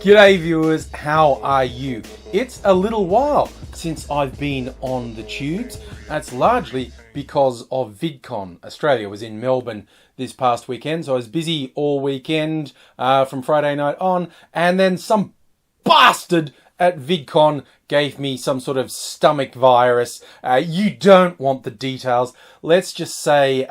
G'day viewers, how are you? It's a little while since I've been on the tubes. That's largely because of VidCon. Australia was in Melbourne this past weekend, so I was busy all weekend from Friday night on, and then some bastard at VidCon gave me some sort of stomach virus. You don't want the details. Let's just say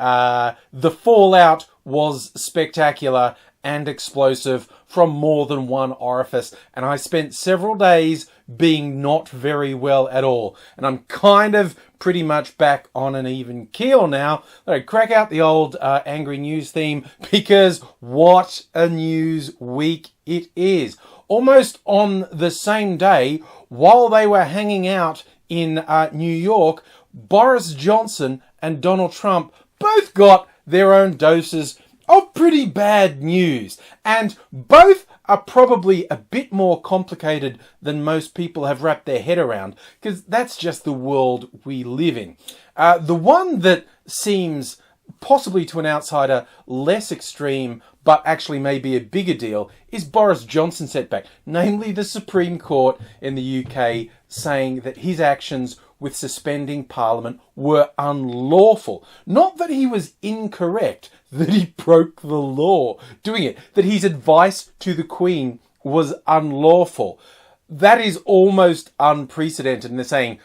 the fallout was spectacular and explosive from more than one orifice, and I spent several days being not very well at all, and I'm kind of pretty much back on an even keel now. I crack out the old angry news theme, because what a news week it is. Almost on the same day, while they were hanging out in New York, Boris Johnson and Donald Trump both got their own doses of pretty bad news, and both are probably a bit more complicated than most people have wrapped their head around, because that's just the world we live in. The one that seems possibly to an outsider less extreme, but actually maybe a bigger deal, is Boris Johnson's setback, namely the Supreme Court in the UK saying that his actions with suspending Parliament were unlawful. Not that he was incorrect, that he broke the law doing it, that his advice to the Queen was unlawful. That is almost unprecedented, and they're saying,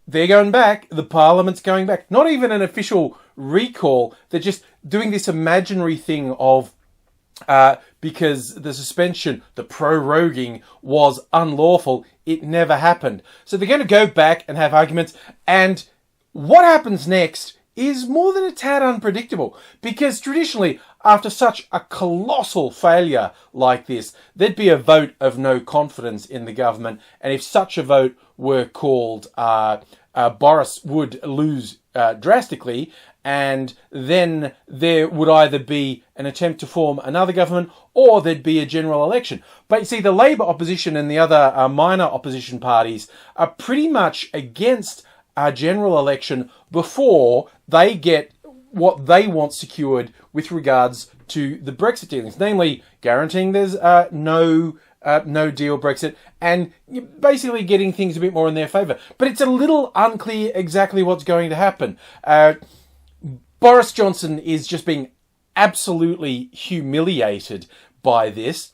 they're going back, the Parliament's going back. Not even an official recall, they're just doing this imaginary thing of because the suspension, the proroguing, was unlawful, it never happened. So they're going to go back and have arguments, and what happens next is more than a tad unpredictable, because traditionally, after such a colossal failure like this, there'd be a vote of no confidence in the government, and if such a vote were called, Boris would lose drastically, and then there would either be an attempt to form another government or there'd be a general election. But you see, the Labour opposition and the other minor opposition parties are pretty much against a general election before they get what they want secured with regards to the Brexit dealings, namely guaranteeing there's no deal Brexit, and basically getting things a bit more in their favour. But it's a little unclear exactly what's going to happen. Boris Johnson is just being absolutely humiliated by this,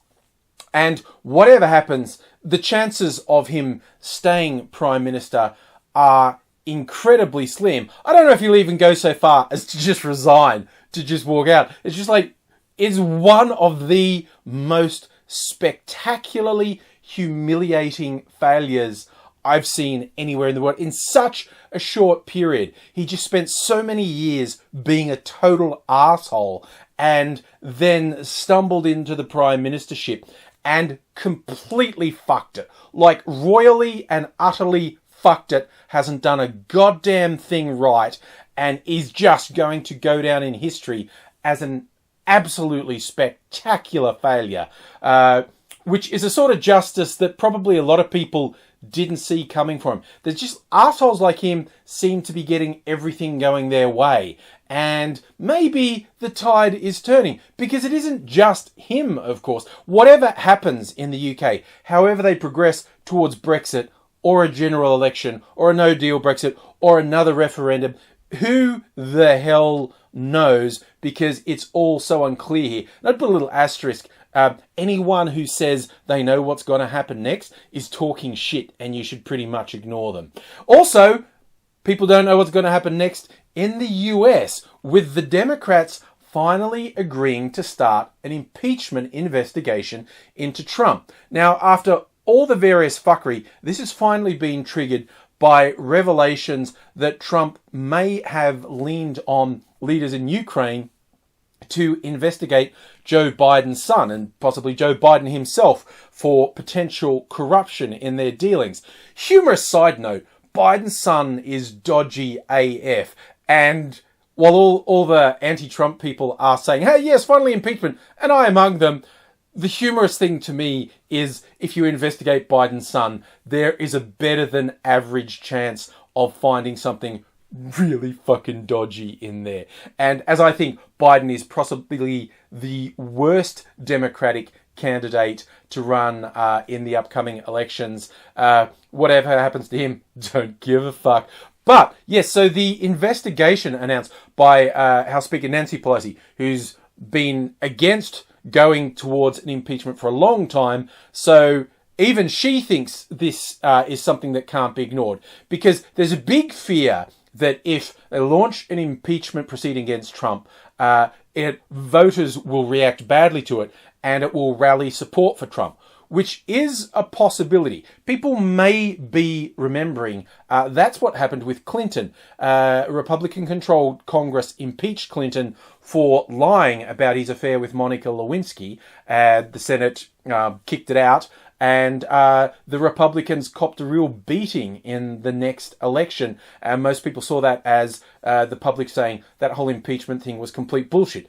and whatever happens, the chances of him staying Prime Minister are incredibly slim. I don't know if he'll even go so far as to just resign, to just walk out. It's just like, it's one of the most spectacularly humiliating failures I've seen anywhere in the world in such a short period. He just spent so many years being a total arsehole, and then stumbled into the prime ministership and completely fucked it. Like, royally and utterly fucked it, hasn't done a goddamn thing right, and is just going to go down in history as an absolutely spectacular failure, which is a sort of justice that probably a lot of people didn't see coming for him. There's just assholes like him seem to be getting everything going their way, and maybe the tide is turning, because it isn't just him, of course. Whatever happens in the UK, however they progress towards Brexit, or a general election, or a no-deal Brexit, or another referendum, who the hell knows, because it's all so unclear here. And I'd put a little asterisk. Anyone who says they know what's going to happen next is talking shit, and you should pretty much ignore them. Also, people don't know what's going to happen next in the US, with the Democrats finally agreeing to start an impeachment investigation into Trump. Now, after all the various fuckery, this has finally been triggered by revelations that Trump may have leaned on leaders in Ukraine to investigate Joe Biden's son, and possibly Joe Biden himself, for potential corruption in their dealings. Humorous side note, Biden's son is dodgy AF, and while all the anti-Trump people are saying, hey, yes, finally impeachment, and I among them, the humorous thing to me is, if you investigate Biden's son, there is a better than average chance of finding something really fucking dodgy in there. And as I think Biden is possibly the worst Democratic candidate to run in the upcoming elections, whatever happens to him, don't give a fuck. But yes, so the investigation announced by House Speaker Nancy Pelosi, who's been against going towards an impeachment for a long time, so even she thinks this is something that can't be ignored, because there's a big fear that if they launch an impeachment proceeding against Trump, voters will react badly to it and it will rally support for Trump, which is a possibility. People may be remembering that's what happened with Clinton. Republican-controlled Congress impeached Clinton for lying about his affair with Monica Lewinsky. The Senate kicked it out, and the Republicans copped a real beating in the next election. And most people saw that as the public saying that whole impeachment thing was complete bullshit.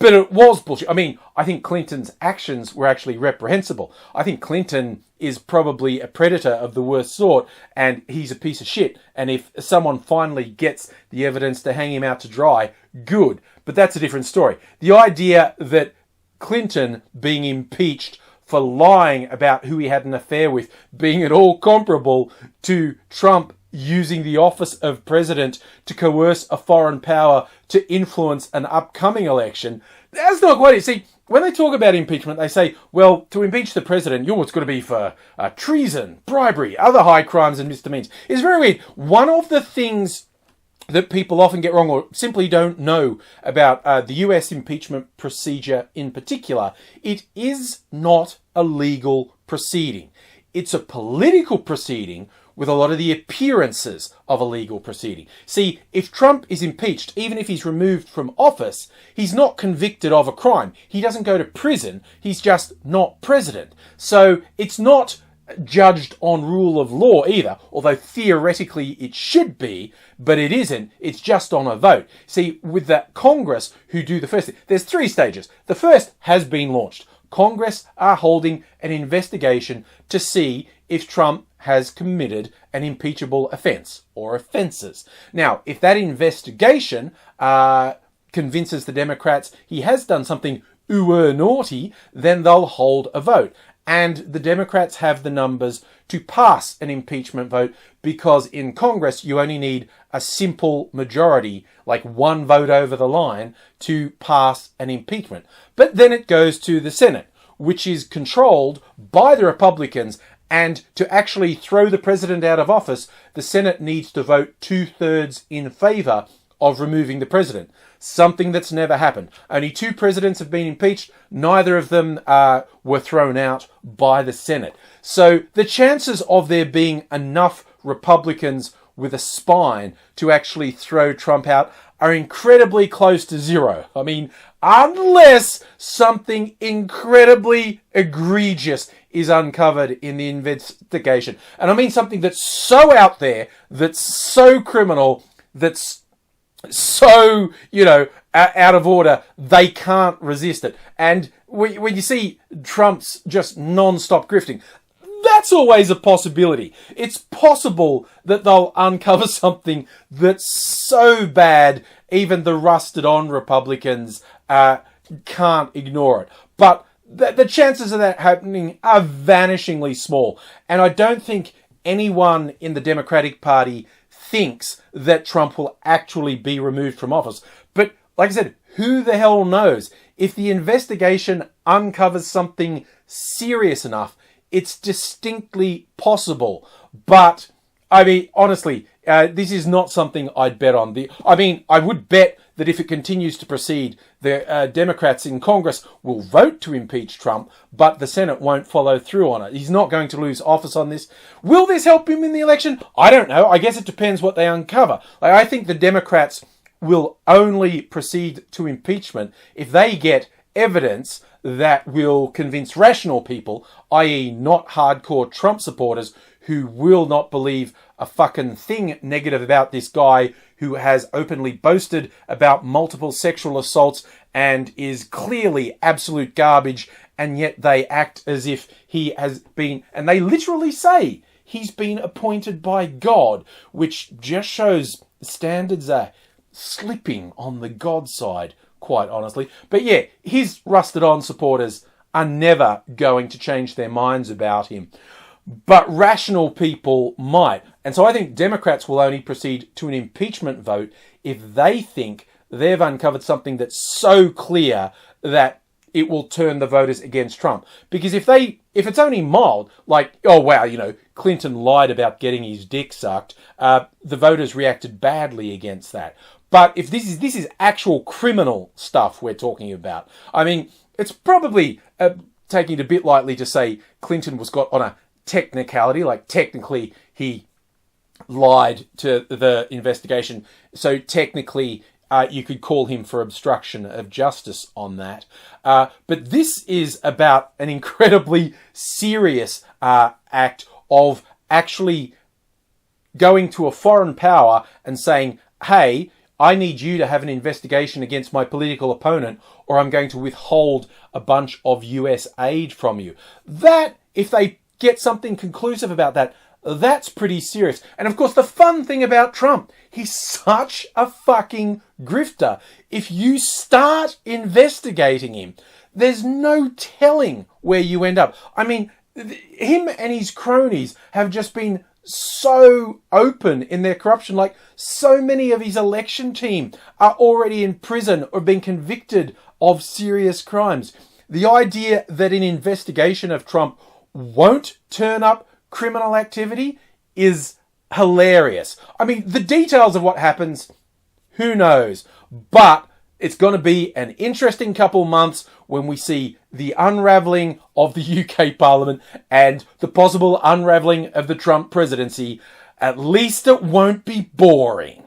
But it was bullshit. I mean, I think Clinton's actions were actually reprehensible. I think Clinton is probably a predator of the worst sort, and he's a piece of shit. And if someone finally gets the evidence to hang him out to dry, good. But that's a different story. The idea that Clinton being impeached for lying about who he had an affair with being at all comparable to Trump using the office of president to coerce a foreign power to influence an upcoming election, that's not quite it. See, when they talk about impeachment, they say, well, to impeach the president, it's got to be for treason, bribery, other high crimes and misdemeanors. It's very weird. One of the things that people often get wrong or simply don't know about the US impeachment procedure in particular, it is not a legal proceeding. It's a political proceeding with a lot of the appearances of a legal proceeding. See, if Trump is impeached, even if he's removed from office, he's not convicted of a crime. He doesn't go to prison. He's just not president. So it's not judged on rule of law either, although theoretically it should be, but it isn't. It's just on a vote. See, with the Congress who do the first thing, there's 3 stages. The first has been launched. Congress are holding an investigation to see if Trump has committed an impeachable offence or offences. Now, if that investigation convinces the Democrats he has done something naughty, then they'll hold a vote. And the Democrats have the numbers to pass an impeachment vote, because in Congress you only need a simple majority, like 1 vote over the line, to pass an impeachment. But then it goes to the Senate, which is controlled by the Republicans, and to actually throw the president out of office, the Senate needs to vote 2/3 in favour of removing the president. Something that's never happened. Only 2 presidents have been impeached. Neither of them were thrown out by the Senate. So the chances of there being enough Republicans with a spine to actually throw Trump out are incredibly close to 0. I mean, unless something incredibly egregious is uncovered in the investigation. And I mean something that's so out there, that's so criminal, that's so, out of order, they can't resist it. And when you see Trump's just non-stop grifting, that's always a possibility. It's possible that they'll uncover something that's so bad, even the rusted-on Republicans can't ignore it. But the chances of that happening are vanishingly small. And I don't think anyone in the Democratic Party thinks that Trump will actually be removed from office. But like I said, who the hell knows? If the investigation uncovers something serious enough, it's distinctly possible. But, I mean, honestly, this is not something I'd bet on. I would bet that if it continues to proceed, the Democrats in Congress will vote to impeach Trump, but the Senate won't follow through on it. He's not going to lose office on this. Will this help him in the election? I don't know. I guess it depends what they uncover. I think the Democrats will only proceed to impeachment if they get evidence that will convince rational people, i.e. not hardcore Trump supporters, who will not believe a fucking thing negative about this guy who has openly boasted about multiple sexual assaults and is clearly absolute garbage, and yet they act as if he has been, and they literally say he's been appointed by God, which just shows standards are slipping on the God side, quite honestly. But yeah, his rusted-on supporters are never going to change their minds about him. But rational people might. And so I think Democrats will only proceed to an impeachment vote if they think they've uncovered something that's so clear that it will turn the voters against Trump. Because if it's only mild, like, oh wow, Clinton lied about getting his dick sucked, the voters reacted badly against that. But if this is actual criminal stuff we're talking about, I mean, it's probably taking it a bit lightly to say Clinton was got on a technicality, like technically he lied to the investigation, so technically you could call him for obstruction of justice on that. But this is about an incredibly serious act of actually going to a foreign power and saying, hey, I need you to have an investigation against my political opponent, or I'm going to withhold a bunch of US aid from you. That, if they get something conclusive about that, that's pretty serious. And of course, the fun thing about Trump, he's such a fucking grifter. If you start investigating him, there's no telling where you end up. I mean, him and his cronies have just been so open in their corruption. Like, so many of his election team are already in prison or been convicted of serious crimes. The idea that an investigation of Trump won't turn up criminal activity is hilarious. I mean, the details of what happens, who knows? But it's going to be an interesting couple months when we see the unravelling of the UK Parliament and the possible unravelling of the Trump presidency. At least it won't be boring.